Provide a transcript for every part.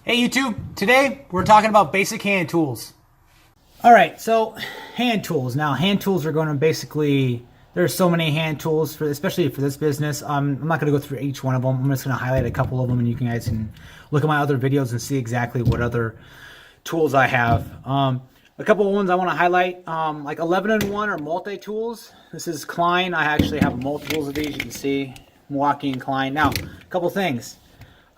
Hey YouTube, today we're talking about basic hand tools. All right, so hand tools. Now, hand tools are going to basically, there's so many hand tools for, especially for this business. I'm not going to go through each one of them. I'm just going to highlight a couple of them, and you guys can look at my other videos and see exactly what other tools I have. A couple of ones I want to highlight, like 11-in-1 or multi-tools. This is Klein. I actually have multiples of these. You can see Milwaukee and Klein. Now, a couple things.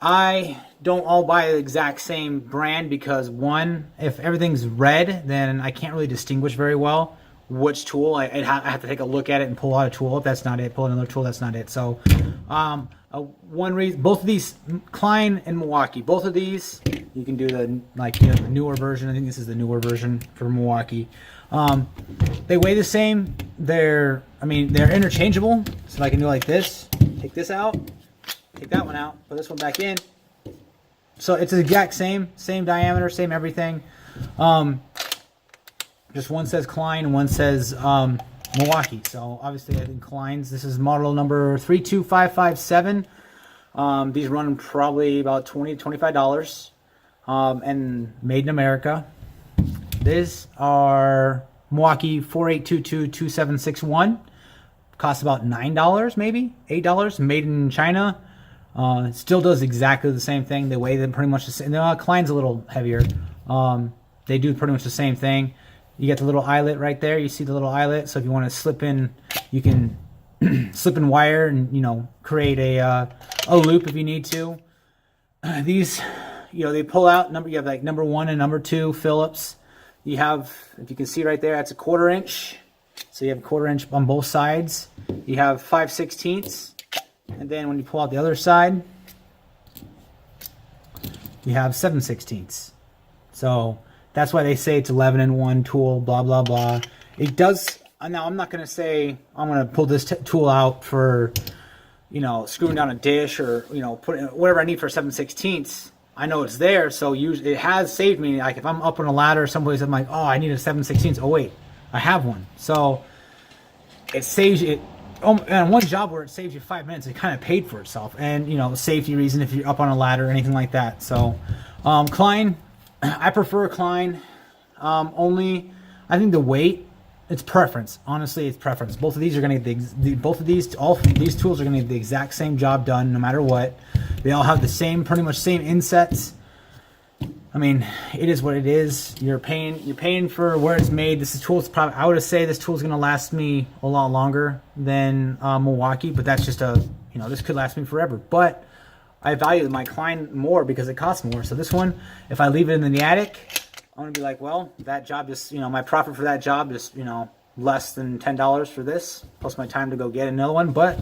I don't all buy the exact same brand because, one, if everything's red, then I can't really distinguish very well which tool. I have to take a look at it and pull out a tool. If that's not it, pull another tool. That's not it. So, one reason, both of these, Klein and Milwaukee, both of these, you can do the the newer version. I think this is the newer version for Milwaukee. They weigh the same. They're interchangeable. So I can do like this. Take this out. Take that one out, put this one back in. So it's the exact same diameter, same everything. Just one says Klein and one says Milwaukee. So obviously I think Klein's, this is model number 32557. These run probably about $20 to $25 and made in America. These are Milwaukee 48222761. Costs about $9 maybe, $8, made in China. It still does exactly the same thing. They weigh them pretty much the same. Klein's a little heavier. They do pretty much the same thing. You get the little eyelet right there. You see the little eyelet. So if you want to slip in, you can slip in wire and create a loop if you need to. These, they pull out number. You have like number 1 and number 2 Phillips. You have, if you can see right there, that's a 1/4 inch. So you have a 1/4 inch on both sides. You have 5/16. And then when you pull out the other side, you have 7/16. So that's why they say it's 11-in-1 tool, blah, blah, blah. It does. Now, I'm not going to say I'm going to pull this tool out for, screwing down a dish or, putting whatever I need for 7/16. I know it's there. So it has saved me. Like if I'm up on a ladder someplace, I'm like, oh, I need a 7/16. Oh, wait, I have one. So it saves it. And one job where it saves you 5 minutes, it kind of paid for itself. And, safety reason if you're up on a ladder or anything like that. So, Klein, I prefer Klein. Only, I think the weight, it's preference. Honestly, it's preference. Both of these are going to get all these tools are going to get the exact same job done no matter what. They all have the same, pretty much same insets. I mean, it is what it is. You're paying for where it's made. This tool's probably, I would say this tool's gonna last me a lot longer than Milwaukee, but that's just this could last me forever. But I value my Klein more because it costs more. So this one, if I leave it in the attic, I'm gonna be like, well, that job just, my profit for that job is, less than $10 for this, plus my time to go get another one. But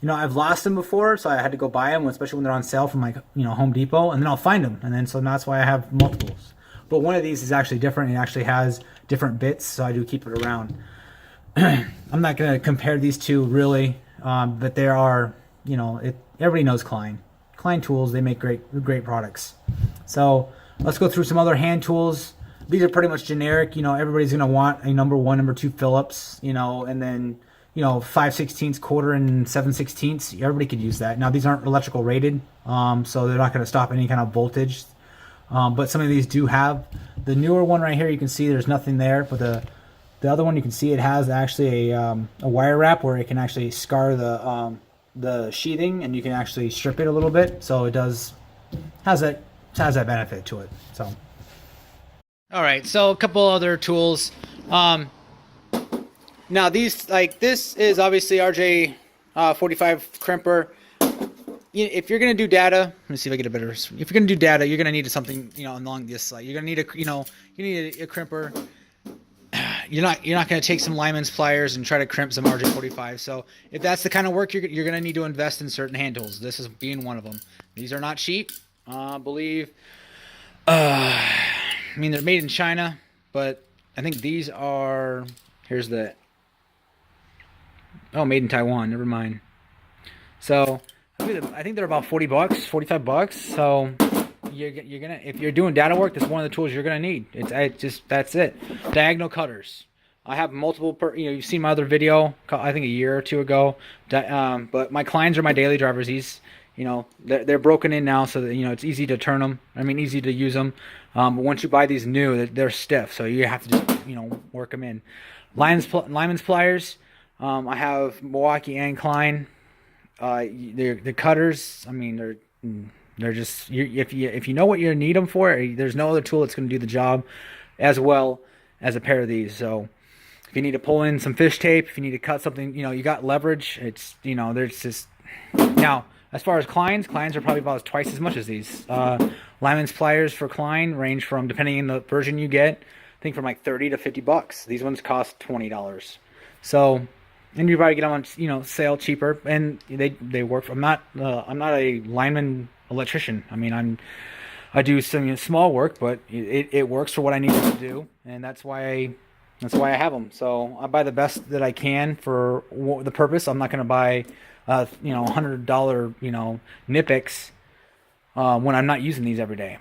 I've lost them before, so I had to go buy them, especially when they're on sale from Home Depot, and then I'll find them, and then so that's why I have multiples. But one of these is actually different. It actually has different bits, so I do keep it around. I'm not going to compare these two really, but there are, everybody knows Klein. Klein tools, they make great products. So let's go through some other hand tools. These are pretty much generic. Everybody's going to want a number 1, number 2 Phillips, and then 5/16, 1/4, and 7/16. Everybody could use that. Now these aren't electrical rated, so they're not going to stop any kind of voltage. But some of these do have. The newer one right here, you can see there's nothing there. But the other one, you can see it has actually a wire wrap where it can actually scar the sheathing, and you can actually strip it a little bit. So it has that benefit to it. So. All right. So a couple other tools. Now this is obviously RJ 45 crimper. If you're gonna do data, let me see if I get a better. If you're gonna do data, you're gonna need something along this side. You're gonna need a crimper. You're not gonna take some Lyman's pliers and try to crimp some RJ 45. So if that's the kind of work you're gonna need to invest in certain hand tools. This is being one of them. These are not cheap. I believe. They're made in China, but I think these are. Here's the. Oh, made in Taiwan. Never mind. So I think they're about $40, $45. So you're gonna, if you're doing data work, that's one of the tools you're gonna need. That's it. Diagonal cutters. I have multiple. You've seen my other video, I think a year or two ago. But my Kleins are my daily drivers. You know, they're broken in now, so that, you know, it's easy to turn them. I mean, easy to use them. But once you buy these new, they're stiff, so you have to just, you know, work them in. Lyman's pliers. I have Milwaukee and Klein. The cutters. I mean, they're just, if you know what you need them for, there's no other tool that's going to do the job as well as a pair of these. So if you need to pull in some fish tape, if you need to cut something, you know, you got leverage. It's, you know, there's just, now as far as Klein's are probably about twice as much as these. Lyman's pliers for Klein range from, depending on the version you get, I think from like 30 to 50 bucks. These ones cost $20. So, and you probably get them on, you know, sale cheaper, and they work. I'm not a lineman electrician. I mean, I do some small work, but it works for what I need it to do, and that's why I have them. So I buy the best that I can for the purpose. I'm not going to buy you know, $100, you know, Knipex when I'm not using these every day.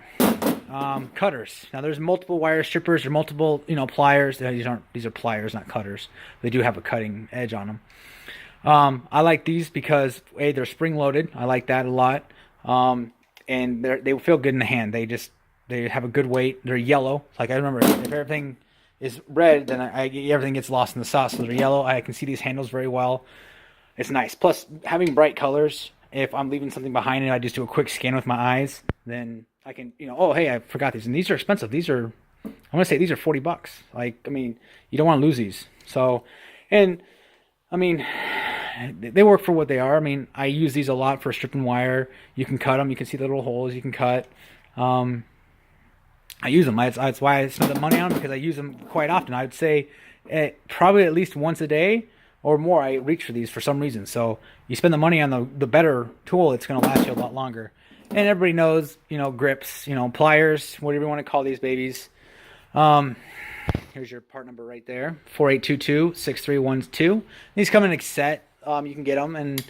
Cutters. Now there's multiple wire strippers or multiple, you know, pliers. These are pliers, not cutters. They do have a cutting edge on them. I like these because they're spring loaded. I like that a lot. And they feel good in the hand. They have a good weight. They're yellow. Like, I remember, if everything is red, then everything gets lost in the sauce. So they're yellow. I can see these handles very well. It's nice. Plus, having bright colors, if I'm leaving something behind and I just do a quick scan with my eyes, then I can, you know, oh, hey, I forgot these. And these are expensive. These are, I'm going to say these are $40. Like, I mean, you don't want to lose these. So, and, I mean, they work for what they are. I mean, I use these a lot for stripping wire. You can cut them. You can see the little holes you can cut. I use them. That's why I spend the money on them, because I use them quite often. I would say probably at least once a day or more, I reach for these for some reason. So you spend the money on the better tool, it's going to last you a lot longer. And everybody knows, you know, grips, you know, pliers, whatever you want to call these babies. Here's your part number right there, 4822-6312. These come in a set. You can get them, and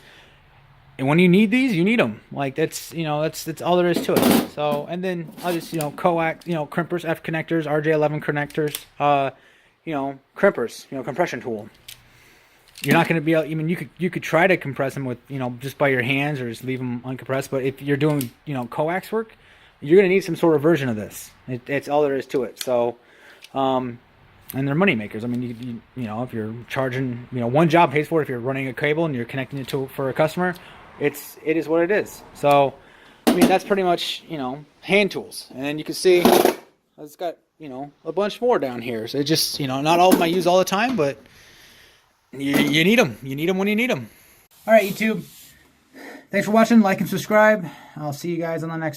when you need these, you need them. Like, that's, you know, that's all there is to it. So, and then I'll just, you know, coax, you know, crimpers, F connectors, RJ11 connectors, you know, crimpers, you know, compression tool. You're not going to be able, I mean, you could try to compress them with, you know, just by your hands, or just leave them uncompressed. But if you're doing, you know, coax work, you're going to need some sort of version of this. It's all there is to it. So, and they're money makers. I mean, you know, if you're charging, you know, one job pays for it. If you're running a cable and you're connecting it for a customer, it is what it is. So, I mean, that's pretty much, you know, hand tools. And then you can see it's got, you know, a bunch more down here. So it just, you know, not all of them I use all the time, but you need them. You need them when you need them. All right, YouTube. Thanks for watching. Like and subscribe. I'll see you guys on the next